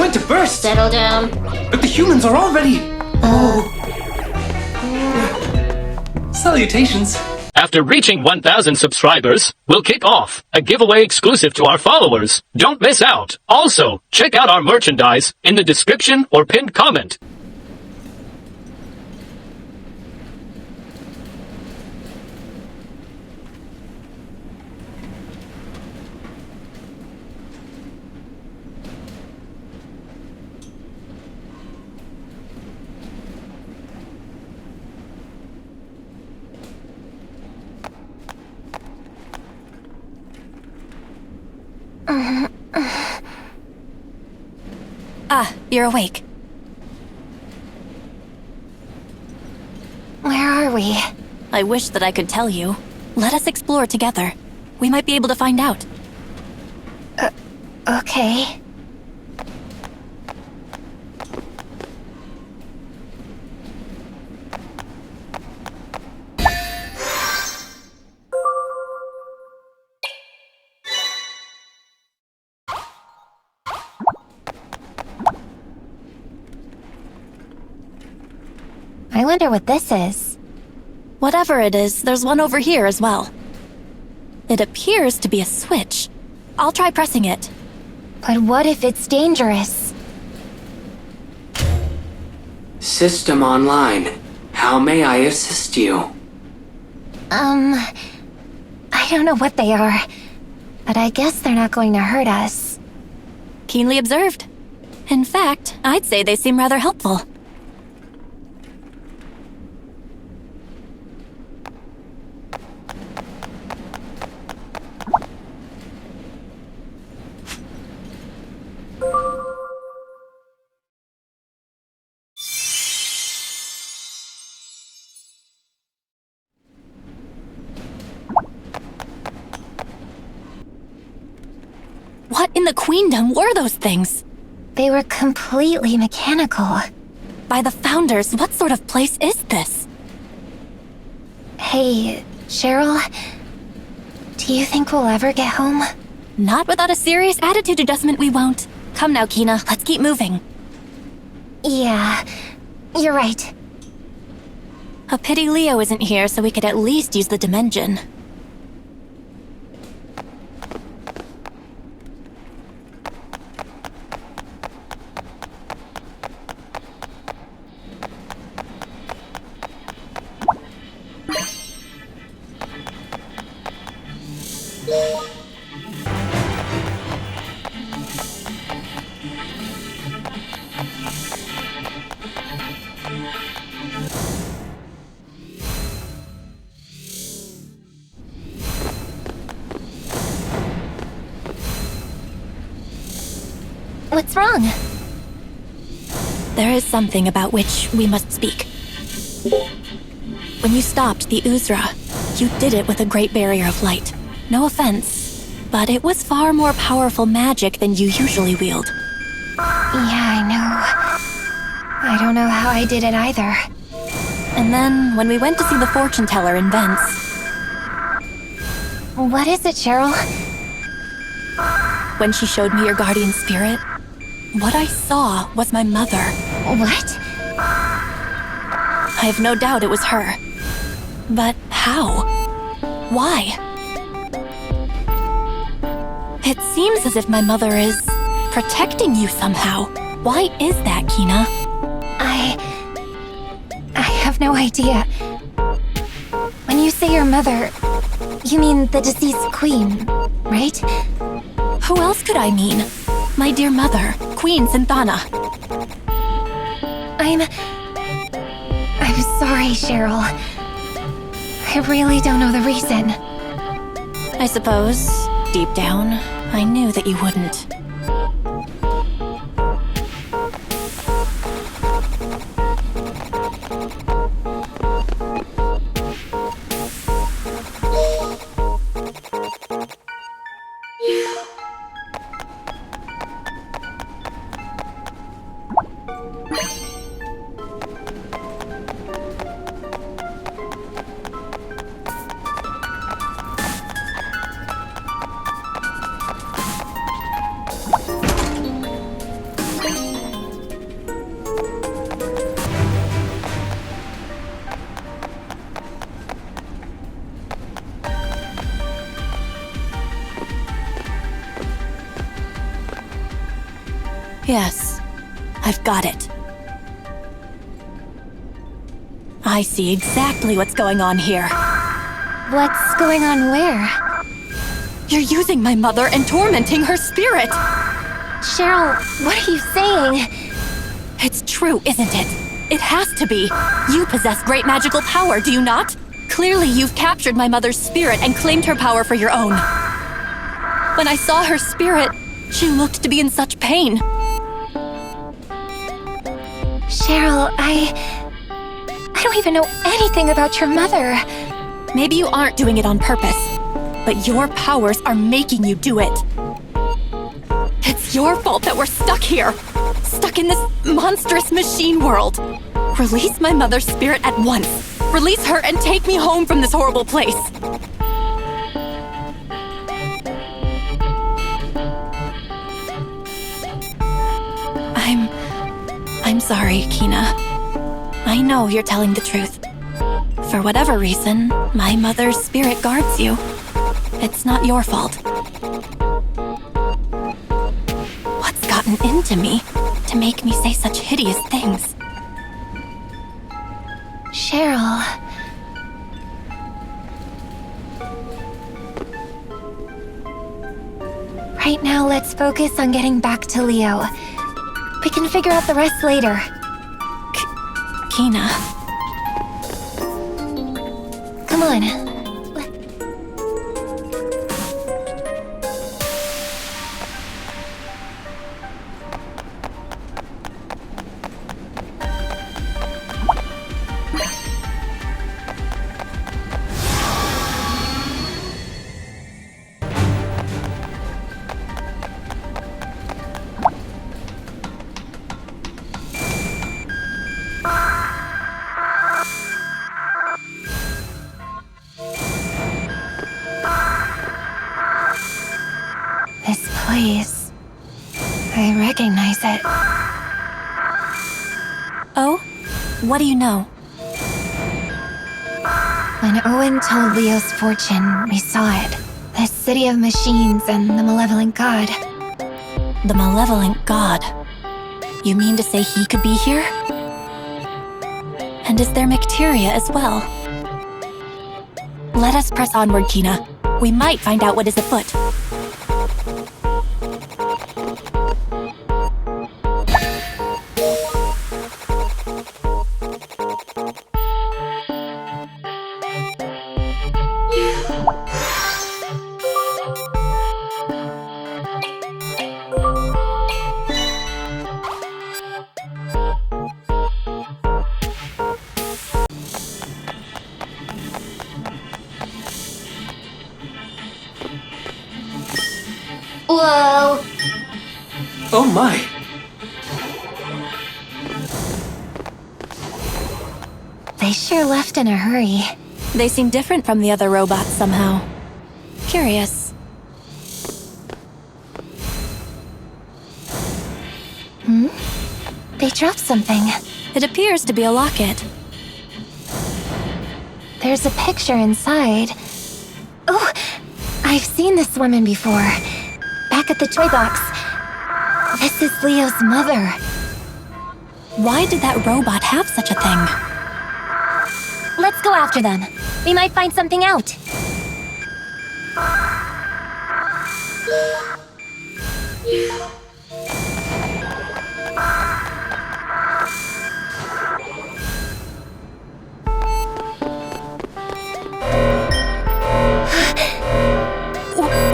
going to burst! Settle down. But the humans are already... Salutations. After reaching 1,000 subscribers, we'll kick off a giveaway exclusive to our followers. Don't miss out. Also, check out our merchandise in the description or pinned comment. You're awake. Where are we? I wish that I could tell you. Let us explore together. We might be able to find out. Okay. I wonder what this is. Whatever it is, there's one over here as well. It appears to be a switch. I'll try pressing it. But what if it's dangerous? System online. How may I assist you? I don't know what they are, but I guess they're not going to hurt us. Keenly observed. In fact, I'd say they seem rather helpful. What in the Queendom were those things? They were completely mechanical. By the Founders, what sort of place is this? Hey, Cheryl, do you think we'll ever get home? Not without a serious attitude adjustment, we won't. Come now, Kina, let's keep moving. Yeah, you're right. A pity Leo isn't here so we could at least use the Dimension. What's wrong? There is something about which we must speak. When you stopped the Uzra, you did it with a great barrier of light. No offense, but it was far more powerful magic than you usually wield. Yeah, I know. I don't know how I did it either. And then, when we went to see the fortune teller in Vents... What is it, Cheryl? When she showed me your guardian spirit, what I saw was my mother. What? I have no doubt it was her. But how? Why? It seems as if my mother is protecting you somehow. Why is that, Kina? I have no idea. When you say your mother, you mean the deceased queen, right? Who else could I mean? My dear mother, Queen Synthana. I'm sorry, Cheryl. I really don't know the reason. I suppose, deep down, I knew that you wouldn't. Yes, I've got it. I see exactly what's going on here. What's going on where? You're using my mother and tormenting her spirit! Cheryl, what are you saying? It's true, isn't it? It has to be. You possess great magical power, do you not? Clearly you've captured my mother's spirit and claimed her power for your own. When I saw her spirit, she looked to be in such pain. Cheryl, I don't even know anything about your mother. Maybe you aren't doing it on purpose, but your powers are making you do it. It's your fault that we're stuck here. Stuck in this monstrous machine world. Release my mother's spirit at once. Release her and take me home from this horrible place. I'm sorry, Kina. I know you're telling the truth. For whatever reason, my mother's spirit guards you. It's not your fault. What's gotten into me to make me say such hideous things? Cheryl. Right now, let's focus on getting back to Leo. We can figure out the rest later. Kina. Come on. This place. I recognize it. Oh? What do you know? When Owen told Leo's fortune, we saw it. The city of machines and the malevolent god. The malevolent god. You mean to say he could be here? And is there Macteria as well? Let us press onward, Kina. We might find out what is afoot. Whoa! Oh my! They sure left in a hurry. They seem different from the other robots somehow. Curious. They dropped something. It appears to be a locket. There's a picture inside. Oh, I've seen this woman before. Back at the toy box. This is Leo's mother. Why did that robot have such a thing? Let's go after them. We might find something out.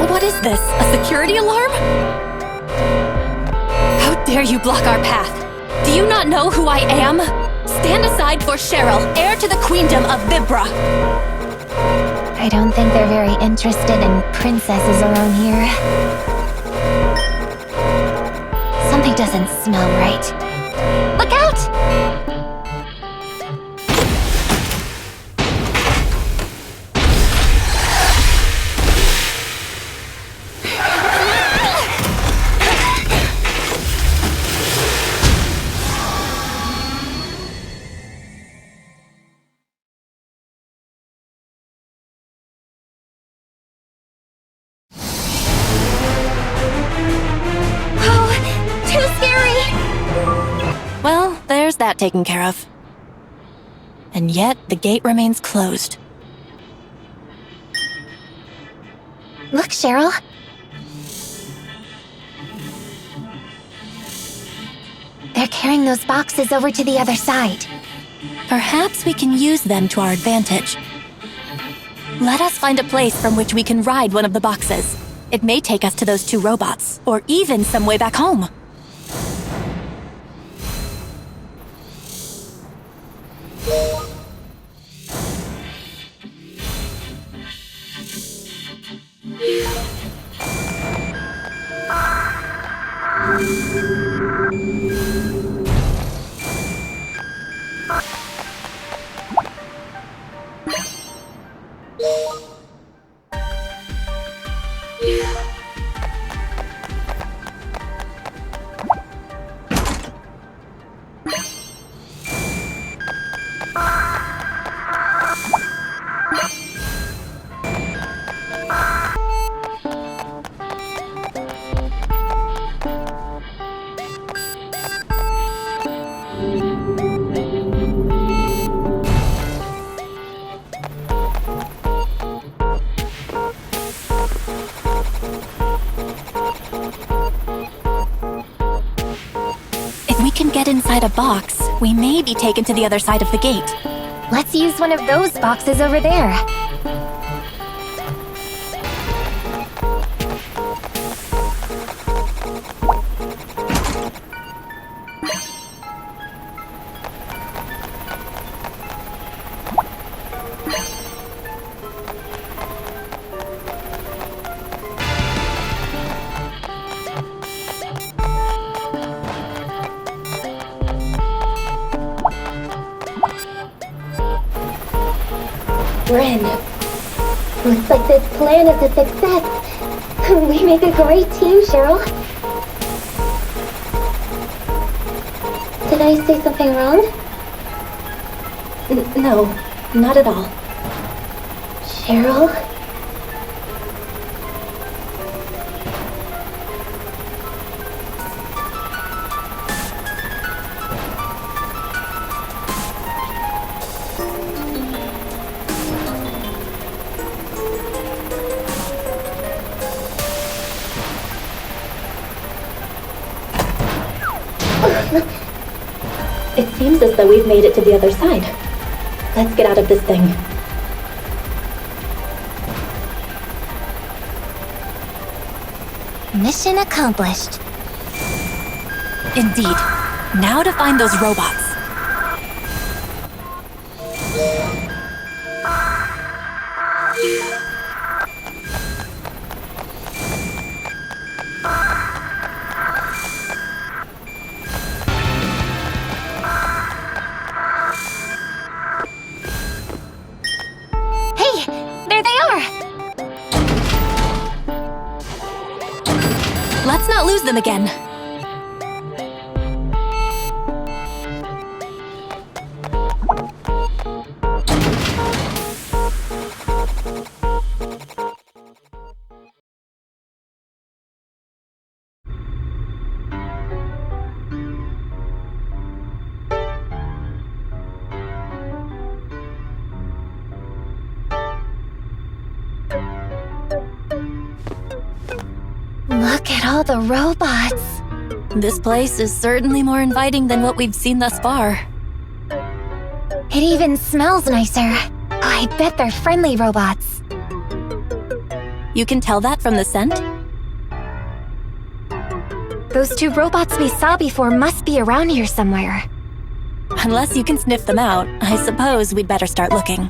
What is this? A security alarm? How dare you block our path? Do you not know who I am? Stand aside for Cheryl, heir to the queendom of Vibra. I don't think they're very interested in princesses around here. Something doesn't smell right. Look out! Oh, too scary! that taken care of. And yet, the gate remains closed. Look, Cheryl. They're carrying those boxes over to the other side. Perhaps we can use them to our advantage. Let us find a place from which we can ride one of the boxes. It may take us to those two robots, or even some way back home. Get inside a box, we may be taken to the other side of the gate. Let's use one of those boxes over there. Ren, looks like this plan is a success. We make a great team, Cheryl. Did I say something wrong? No, not at all. Cheryl? It seems as though we've made it to the other side. Let's get out of this thing. Mission accomplished. Indeed. Now to find those robots. Let's not lose them again. Look at all the robots. This place is certainly more inviting than what we've seen thus far. It even smells nicer. Oh, I bet they're friendly robots. You can tell that from the scent? Those two robots we saw before must be around here somewhere. Unless you can sniff them out, I suppose we'd better start looking.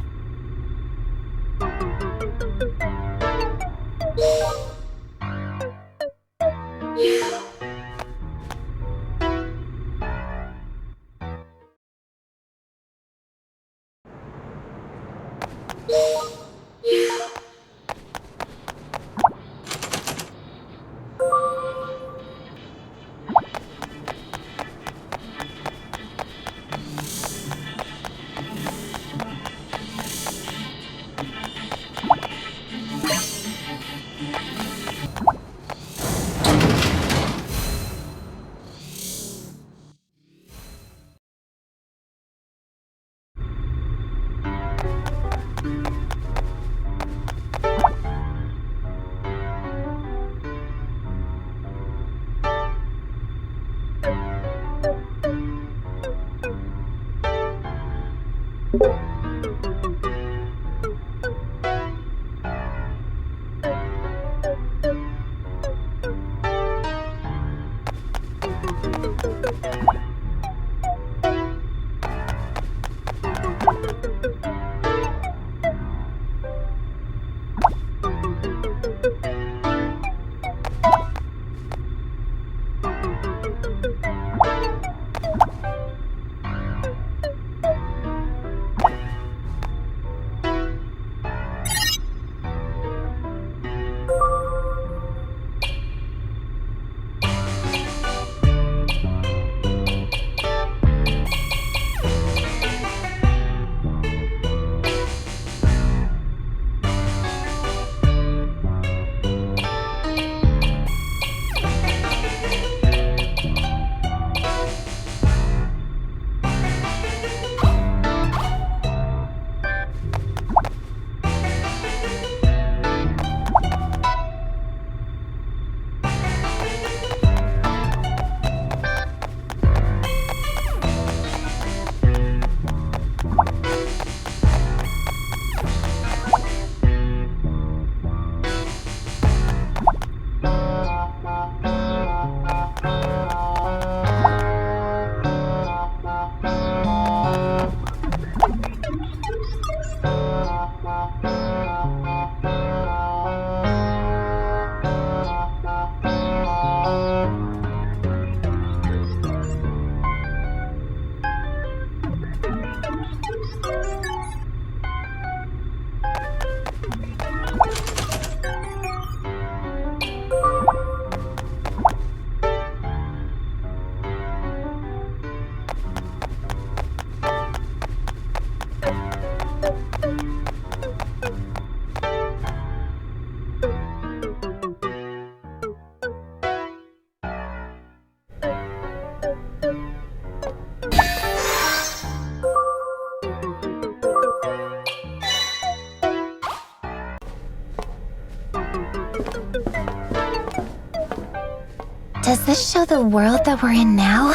Does this show the world that we're in now?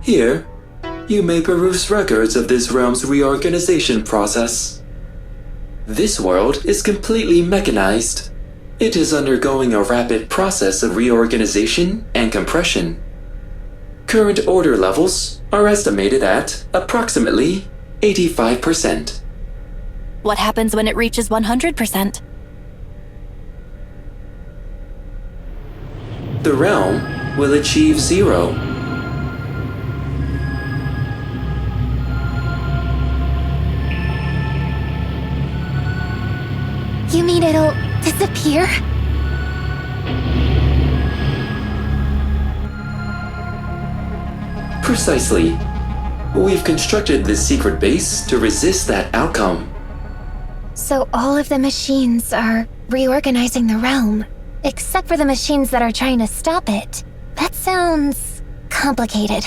Here, you may peruse records of this realm's reorganization process. This world is completely mechanized. It is undergoing a rapid process of reorganization and compression. Current order levels are estimated at approximately 85%. What happens when it reaches 100%? The realm will achieve zero. You mean it'll disappear? Precisely. We've constructed this secret base to resist that outcome. So all of the machines are reorganizing the realm, except for the machines that are trying to stop it. That sounds complicated.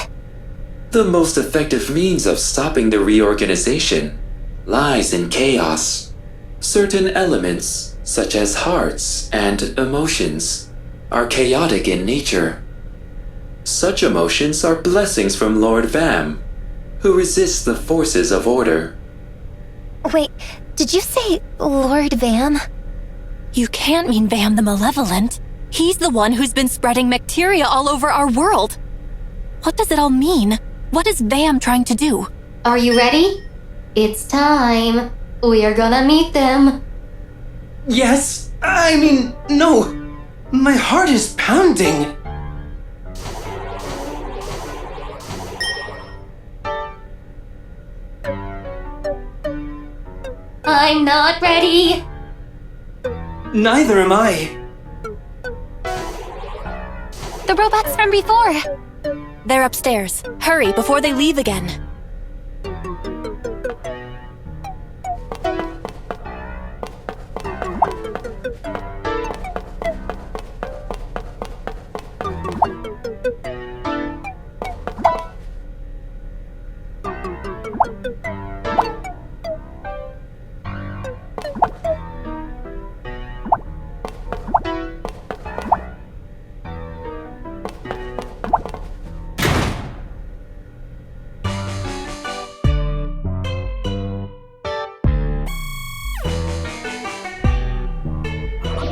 The most effective means of stopping the reorganization lies in chaos. Certain elements, such as hearts and emotions, are chaotic in nature. Such emotions are blessings from Lord Vam, who resists the forces of order. Wait, did you say Lord Vam? You can't mean Vam the Malevolent. He's the one who's been spreading bacteria all over our world. What does it all mean? What is Vam trying to do? Are you ready? It's time. We are gonna meet them. Yes? No. My heart is pounding. I'm not ready. Neither am I. The robots from before. They're upstairs. Hurry before they leave again.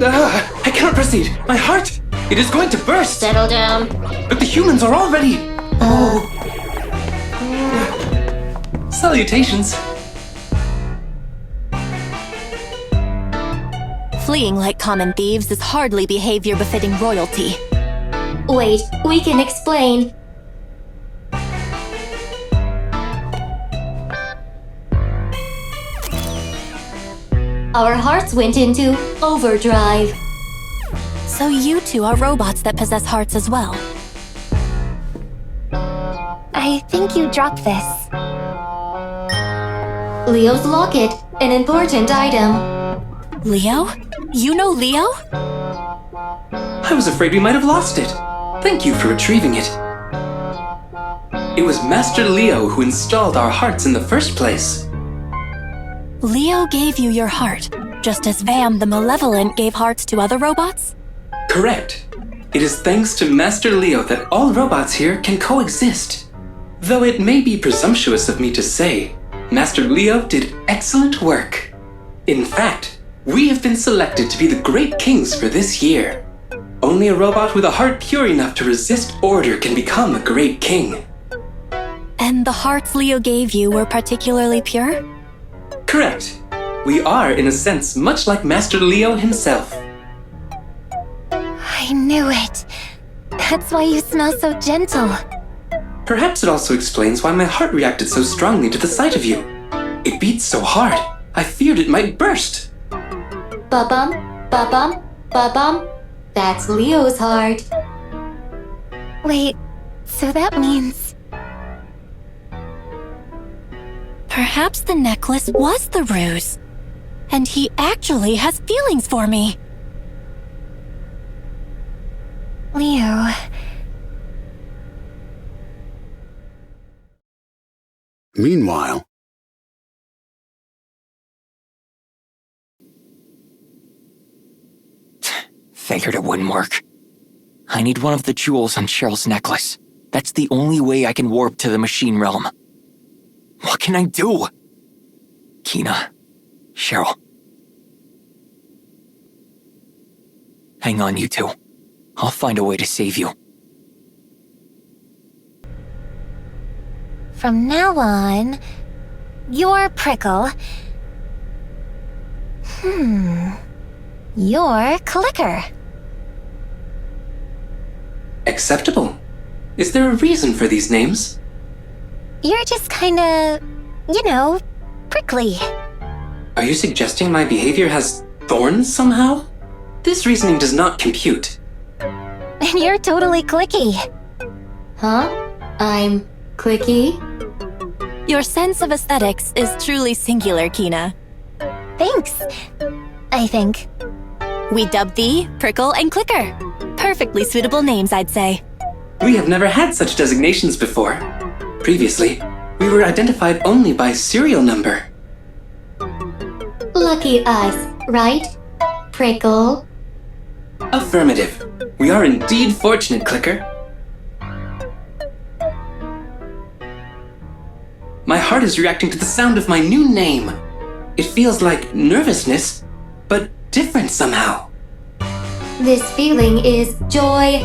I cannot proceed. My heart! It is going to burst! Settle down. But the humans are already... Salutations. Fleeing like common thieves is hardly behavior befitting royalty. Wait, we can explain. Our hearts went into overdrive. So you two are robots that possess hearts as well. I think you dropped this. Leo's locket, an important item. Leo? You know Leo? I was afraid we might have lost it. Thank you for retrieving it. It was Master Leo who installed our hearts in the first place. Leo gave you your heart, just as Vam the Malevolent gave hearts to other robots? Correct. It is thanks to Master Leo that all robots here can coexist. Though it may be presumptuous of me to say, Master Leo did excellent work. In fact, we have been selected to be the great kings for this year. Only a robot with a heart pure enough to resist order can become a great king. And the hearts Leo gave you were particularly pure? Correct. We are, in a sense, much like Master Leo himself. I knew it. That's why you smell so gentle. Perhaps it also explains why my heart reacted so strongly to the sight of you. It beats so hard, I feared it might burst. Ba-bum, ba-bum, ba-bum. That's Leo's heart. Wait, so that means... Perhaps the necklace was the ruse. And he actually has feelings for me. Leo... Meanwhile... Figured it wouldn't work. I need one of the jewels on Cheryl's necklace. That's the only way I can warp to the machine realm. What can I do? Kina, Cheryl. Hang on, you two. I'll find a way to save you. From now on, you're Prickle. You're Clicker. Acceptable. Is there a reason for these names? You're just kinda, prickly. Are you suggesting my behavior has thorns somehow? This reasoning does not compute. And you're totally clicky. Huh? I'm clicky? Your sense of aesthetics is truly singular, Kina. Thanks. I think. We dubbed thee Prickle and Clicker. Perfectly suitable names, I'd say. We have never had such designations before. Previously, we were identified only by serial number. Lucky us, right? Prickle? Affirmative. We are indeed fortunate, Clicker. My heart is reacting to the sound of my new name. It feels like nervousness, but different somehow. This feeling is joy.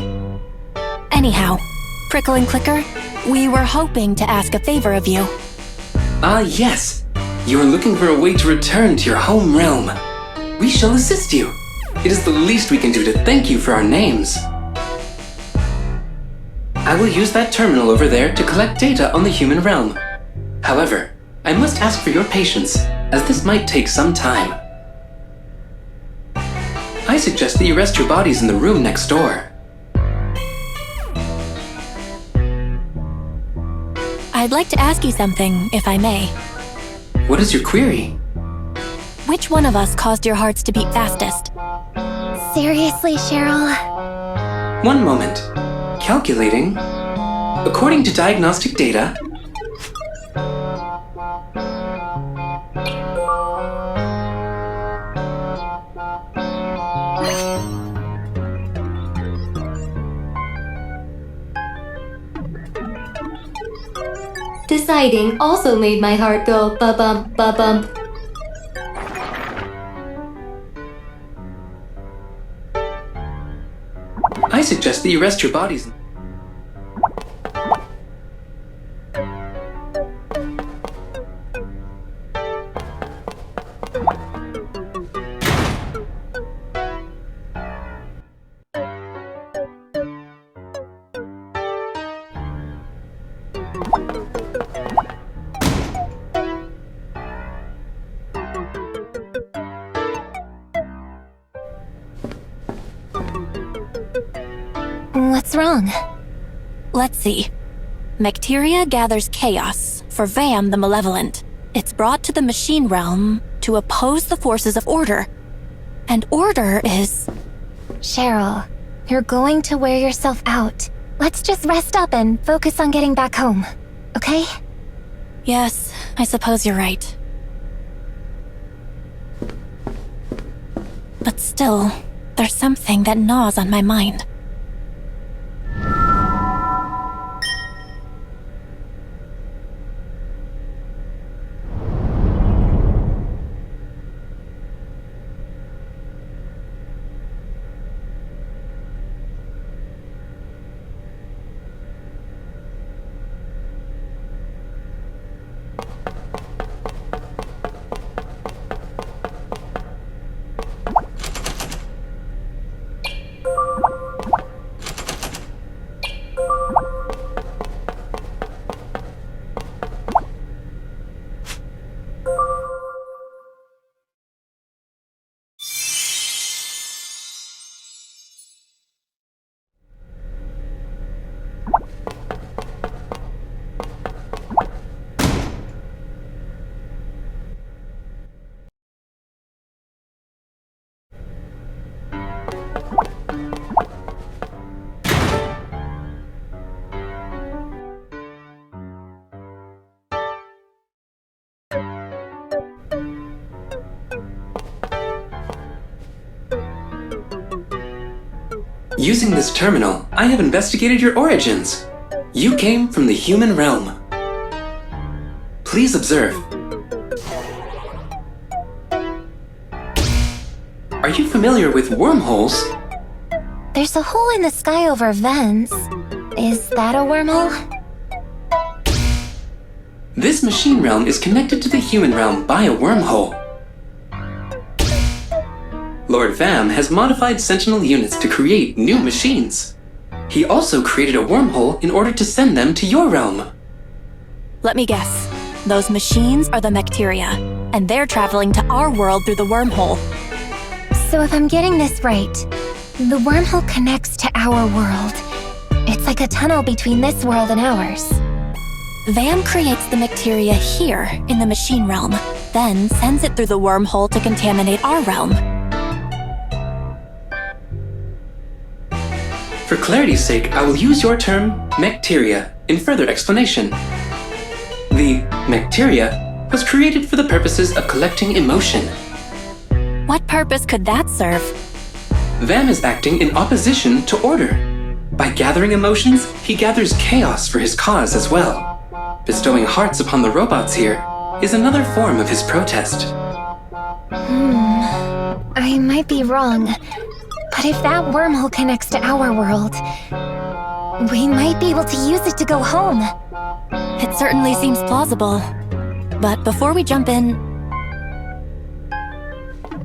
Anyhow, Prickle and Clicker, we were hoping to ask a favor of you. Ah, yes. You are looking for a way to return to your home realm. We shall assist you. It is the least we can do to thank you for our names. I will use that terminal over there to collect data on the human realm. However, I must ask for your patience, as this might take some time. I suggest that you rest your bodies in the room next door. I'd like to ask you something, if I may. What is your query? Which one of us caused your hearts to beat fastest? Seriously, Cheryl? One moment. Calculating. According to diagnostic data, Deciding also made my heart go ba-bump, ba-bump. suggest that you rest your bodies. What's wrong? Let's see. Bacteria gathers chaos for Vam the Malevolent. It's brought to the machine realm to oppose the forces of order. And order is... Cheryl, you're going to wear yourself out. Let's just rest up and focus on getting back home, okay? Yes, I suppose you're right. But still, there's something that gnaws on my mind. Using this terminal, I have investigated your origins. You came from the human realm. Please observe. Are you familiar with wormholes? There's a hole in the sky over vents. Is that a wormhole? This machine realm is connected to the human realm by a wormhole. Lord Vam has modified Sentinel units to create new machines. He also created a wormhole in order to send them to your realm. Let me guess. Those machines are the bacteria, and they're traveling to our world through the wormhole. So if I'm getting this right, the wormhole connects to our world. It's like a tunnel between this world and ours. Vam creates the bacteria here in the machine realm, then sends it through the wormhole to contaminate our realm. For clarity's sake, I will use your term, bacteria, in further explanation. The bacteria was created for the purposes of collecting emotion. What purpose could that serve? Vam is acting in opposition to order. By gathering emotions, he gathers chaos for his cause as well. Bestowing hearts upon the robots here is another form of his protest. I might be wrong, but if that wormhole connects to our world, we might be able to use it to go home. It certainly seems plausible. But before we jump in,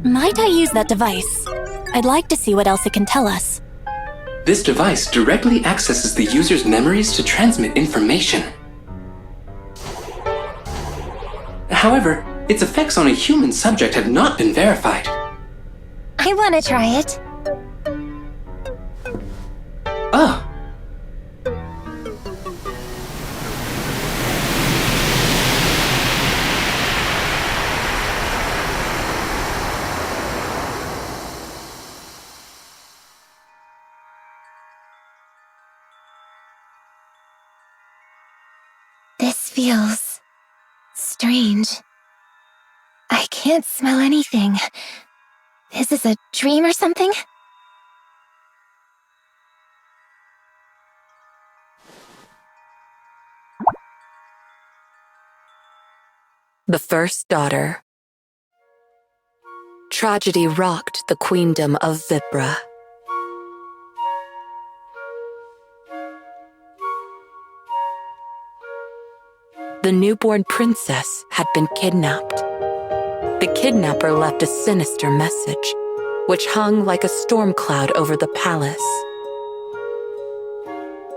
might I use that device? I'd like to see what else it can tell us. This device directly accesses the user's memories to transmit information. However, its effects on a human subject have not been verified. I want to try it. Ah! This feels strange. I can't smell anything. Is this a dream or something? The first daughter. Tragedy rocked the queendom of Vipra. The newborn princess had been kidnapped. The kidnapper left a sinister message, which hung like a storm cloud over the palace.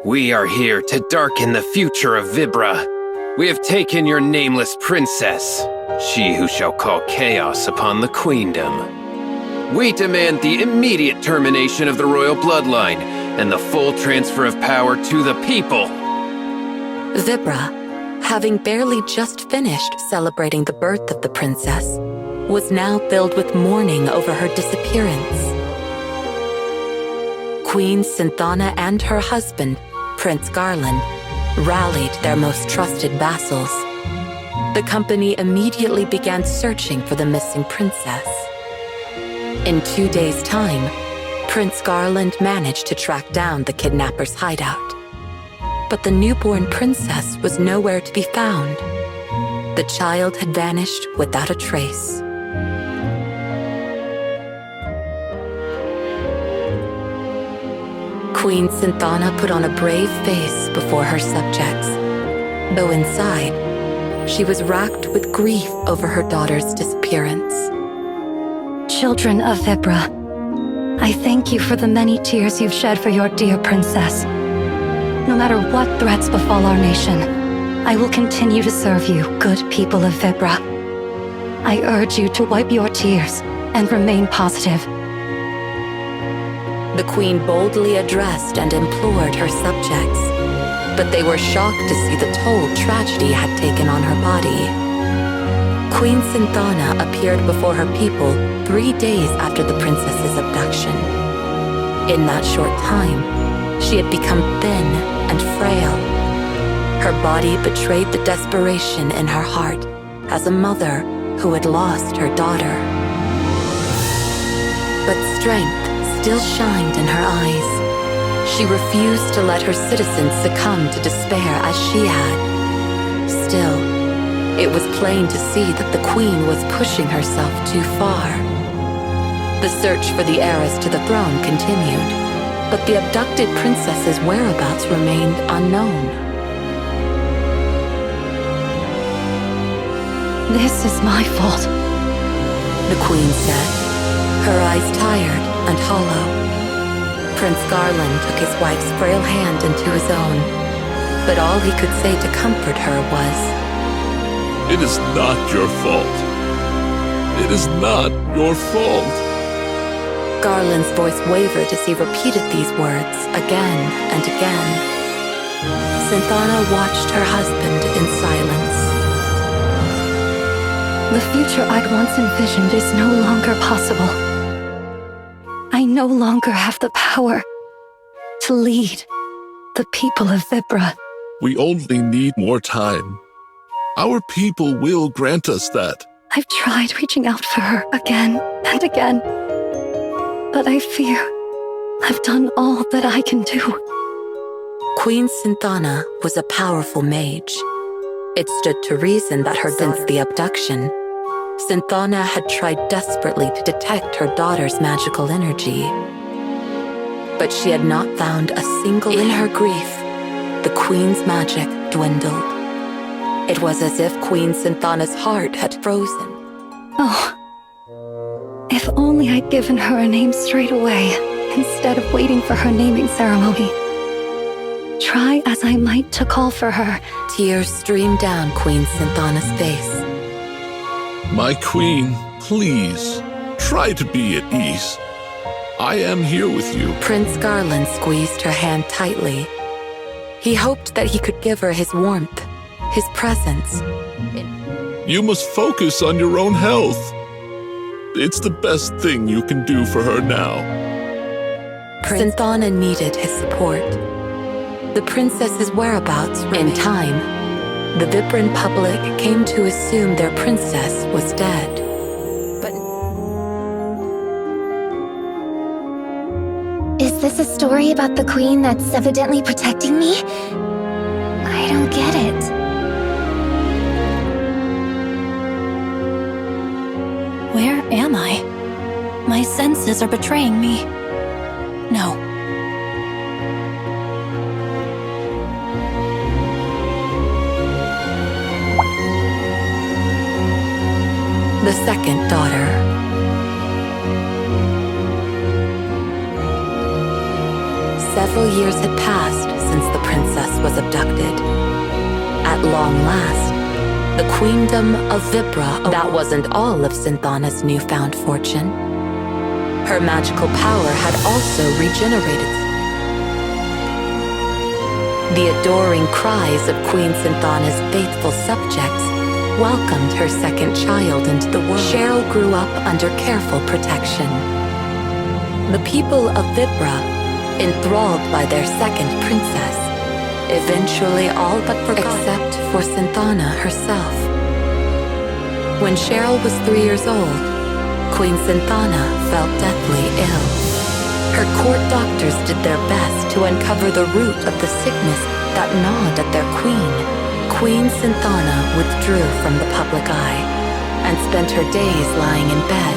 We are here to darken the future of Vibra. We have taken your nameless princess, she who shall call chaos upon the queendom. We demand the immediate termination of the royal bloodline and the full transfer of power to the people. Vibra, having barely just finished celebrating the birth of the princess, was now filled with mourning over her disappearance. Queen Synthana and her husband, Prince Garland, rallied their most trusted vassals. The company immediately began searching for the missing princess. In 2 days' time, Prince Garland managed to track down the kidnapper's hideout. But the newborn princess was nowhere to be found. The child had vanished without a trace. Queen Synthana put on a brave face before her subjects, though inside, she was racked with grief over her daughter's disappearance. Children of Vibra, I thank you for the many tears you've shed for your dear princess. No matter what threats befall our nation, I will continue to serve you, good people of Vibra. I urge you to wipe your tears and remain positive. The queen boldly addressed and implored her subjects, but they were shocked to see the toll tragedy had taken on her body. Queen Synthana appeared before her people 3 days after the princess's abduction. In that short time, she had become thin and frail. Her body betrayed the desperation in her heart as a mother who had lost her daughter. But strength still shined in her eyes. She refused to let her citizens succumb to despair as she had. Still, it was plain to see that the queen was pushing herself too far. The search for the heiress to the throne continued, but the abducted princess's whereabouts remained unknown. This is my fault, the queen said, her eyes tired and hollow. Prince Garland took his wife's frail hand into his own, but all he could say to comfort her was, "It is not your fault. It is not your fault." Garland's voice wavered as he repeated these words again and again. Synthana watched her husband in silence. The future I'd once envisioned is no longer possible. I no longer have the power to lead the people of Vibra. We only need more time. Our people will grant us that. I've tried reaching out for her again and again, but I fear I've done all that I can do. Queen Synthana was a powerful mage. It stood to reason that since the abduction, Synthana had tried desperately to detect her daughter's magical energy. But she had not found a single. In her grief, the queen's magic dwindled. It was as if Queen Synthana's heart had frozen. Oh, if only I'd given her a name straight away, instead of waiting for her naming ceremony. Try as I might to call for her. Tears streamed down Queen Synthana's face. My queen, please, try to be at ease. I am here with you. Prince Garland squeezed her hand tightly. He hoped that he could give her his warmth, his presence. You must focus on your own health. It's the best thing you can do for her now. Synthana needed his support. The princess's whereabouts remained. In time, the Vibran public came to assume their princess was dead. But is this a story about the queen that's evidently protecting me? I don't get it. Where am I? My senses are betraying me. No. the second daughter. Several years had passed since the princess was abducted. At long last, the queendom of Vibra. That wasn't all of Synthana's newfound fortune. Her magical power had also regenerated. The adoring cries of Queen Synthana's faithful subjects welcomed her second child into the world. Cheryl grew up under careful protection. The people of Vibra, enthralled by their second princess, eventually all but forgot, except for Synthana herself. When Cheryl was 3 years old, Queen Synthana fell deathly ill. Her court doctors did their best to uncover the root of the sickness that gnawed at their queen. Queen Synthana withdrew from the public eye and spent her days lying in bed.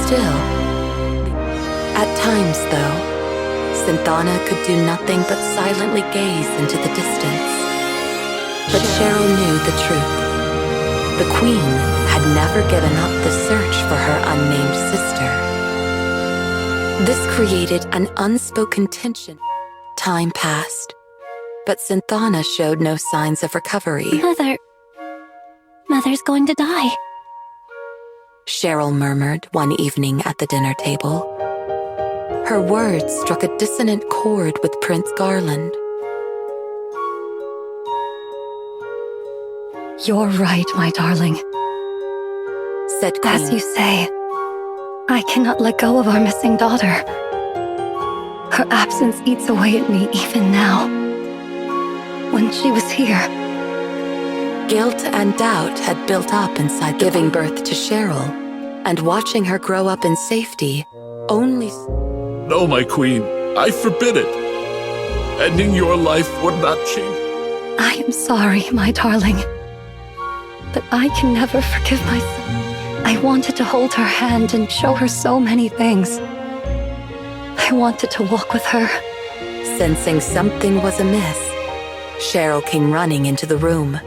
Still, at times though, Synthana could do nothing but silently gaze into the distance. But Cheryl knew the truth. The queen had never given up the search for her unnamed sister. This created an unspoken tension. Time passed, but Synthana showed no signs of recovery. Mother's going to die. Cheryl murmured one evening at the dinner table. Her words struck a dissonant chord with Prince Garland. You're right, my darling, said Queen. As you say, I cannot let go of our missing daughter. Her absence eats away at me even now. When she was here, guilt and doubt had built up inside, giving birth to Cheryl, and watching her grow up in safety only... No, my queen, I forbid it. Ending your life would not change. I am sorry, my darling, but I can never forgive myself. I wanted to hold her hand and show her so many things. I wanted to walk with her. Sensing something was amiss, Cheryl came running into the room.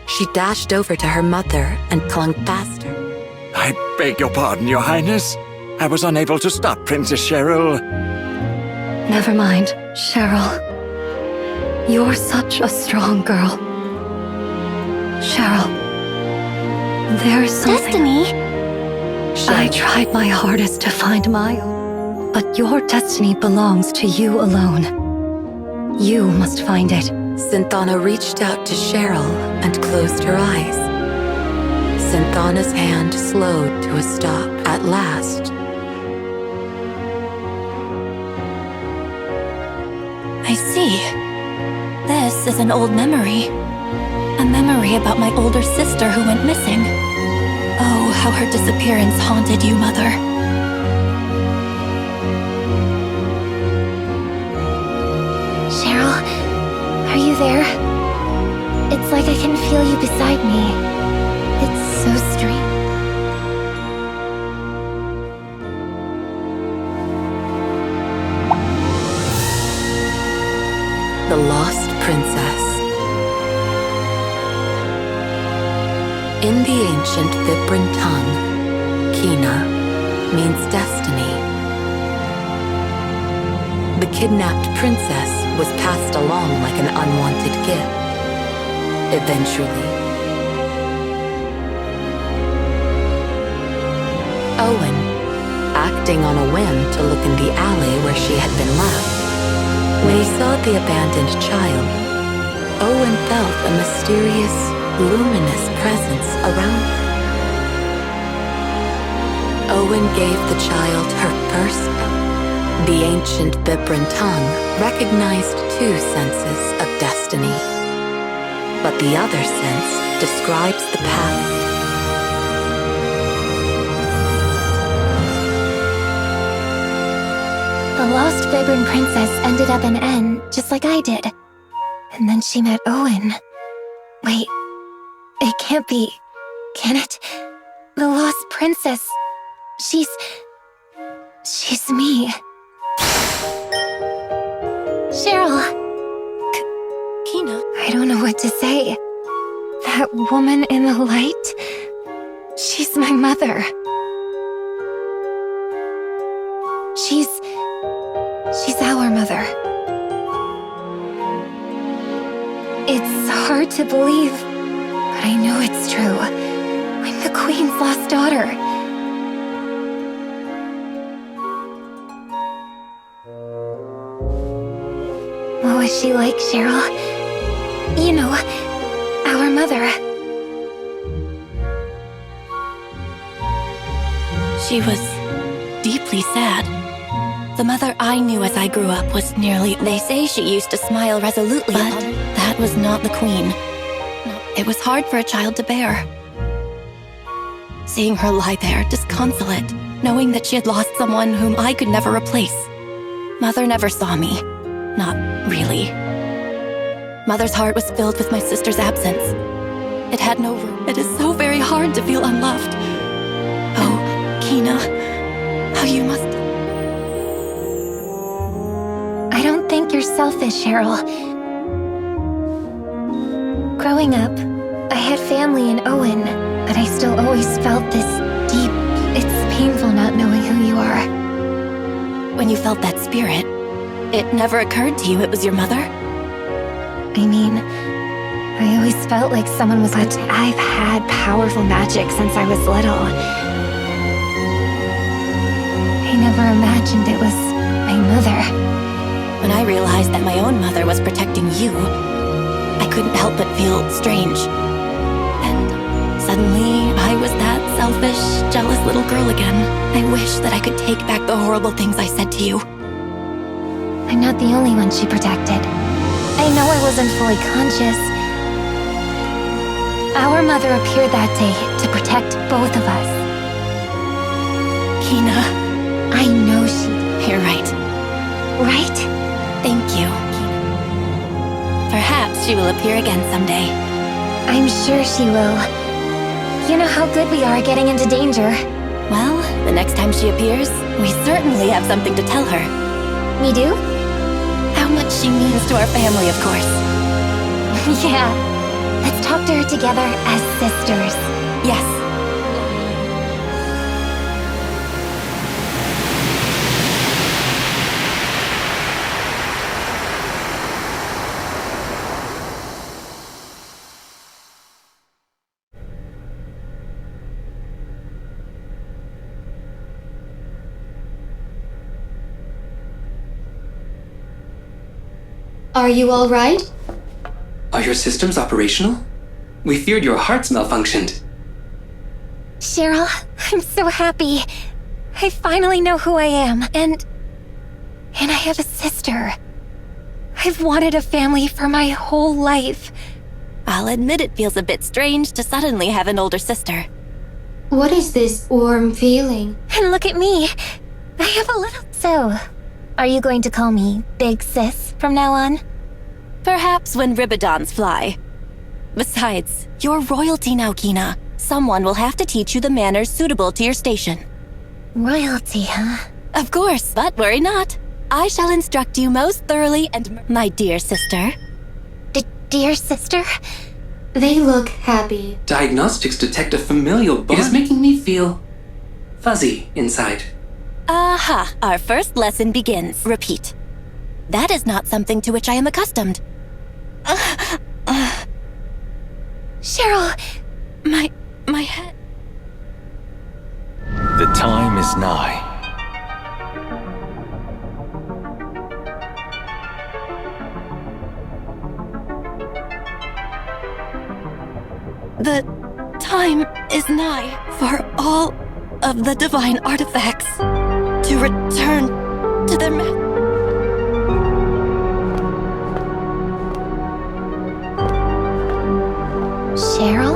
She dashed over to her mother and clung faster. I beg your pardon, Your Highness. I was unable to stop Princess Cheryl. Never mind, Cheryl. You're such a strong girl. Cheryl, there's something... Destiny? I tried my hardest to find my own, but your destiny belongs to you alone. You must find it. Synthana reached out to Cheryl and closed her eyes. Synthana's hand slowed to a stop at last. I see. This is an old memory. A memory about my older sister who went missing. Oh, how her disappearance haunted you, Mother. Cheryl, are you there? It's like I can feel you beside me. It's so strange. The Lost Princess. In the ancient Vibran tongue, Kina means destiny. The kidnapped princess was passed along like an unwanted gift. Eventually, Owen, acting on a whim to look in the alley where she had been left, when he saw the abandoned child, Owen felt a mysterious, luminous presence around her. Owen gave the child her first. The ancient Vibran tongue recognized 2 senses of destiny, but the other sense describes the path. The lost Vibran princess ended up in N, just like I did. And then she met Owen. Wait, it can't be, can it? The lost princess. She's me. Cheryl. Kina. I don't know what to say. That woman in the light? She's my mother. She's our mother. It's hard to believe, but I know it's true. I'm the Queen's lost daughter. What was she like, Cheryl? You know, our mother. She was deeply sad. The mother I knew as I grew up was nearly... They say she used to smile resolutely, but that was not the Queen. It was hard for a child to bear. Seeing her lie there, disconsolate, knowing that she had lost someone whom I could never replace. Mother never saw me. Not really. Mother's heart was filled with my sister's absence. It had no room. It is so very hard to feel unloved. Oh, Kina, how you must... I don't think you're selfish, Cheryl. Growing up, I had family in Owen, but I still always felt this deep... It's painful not knowing who you are. When you felt that spirit, it never occurred to you it was your mother? I mean, I always felt like someone was... But I've had powerful magic since I was little. I never imagined it was my mother. When I realized that my own mother was protecting you, I couldn't help but feel strange. And suddenly, I was that selfish, jealous little girl again. I wish that I could take back the horrible things I said to you. I'm not the only one she protected. I know I wasn't fully conscious. Our mother appeared that day to protect both of us. Kina. I know she... You're right. Right? Thank you. Perhaps she will appear again someday. I'm sure she will. You know how good we are getting into danger. Well, the next time she appears, we certainly have something to tell her. We do? How much she means to our family, of course. Yeah. Let's talk to her together as sisters. Yes. Are you all right? Are your systems operational? We feared your hearts malfunctioned. Cheryl, I'm so happy. I finally know who I am, and I have a sister. I've wanted a family for my whole life. I'll admit it feels a bit strange to suddenly have an older sister. What is this warm feeling? And look at me. I have a little... So, are you going to call me Big Sis from now on? Perhaps when Ribidons fly. Besides, you're royalty now, Kina. Someone will have to teach you the manners suitable to your station. Royalty, huh? Of course, but worry not. I shall instruct you most thoroughly and... My dear sister. Dear sister? They look happy. Diagnostics detect a familial bond. It is making me feel... fuzzy inside. Aha, our first lesson begins. Repeat. That is not something to which I am accustomed. Cheryl! My head... The time is nigh. The time is nigh for all of the divine artifacts to return to their Cheryl?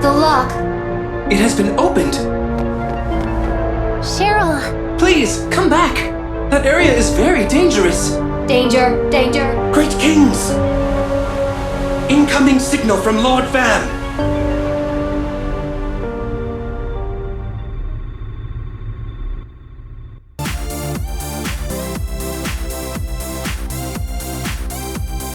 The lock. It has been opened! Cheryl! Please, come back! That area is very dangerous! Danger, danger. Great Kings! Incoming signal from Lord Van!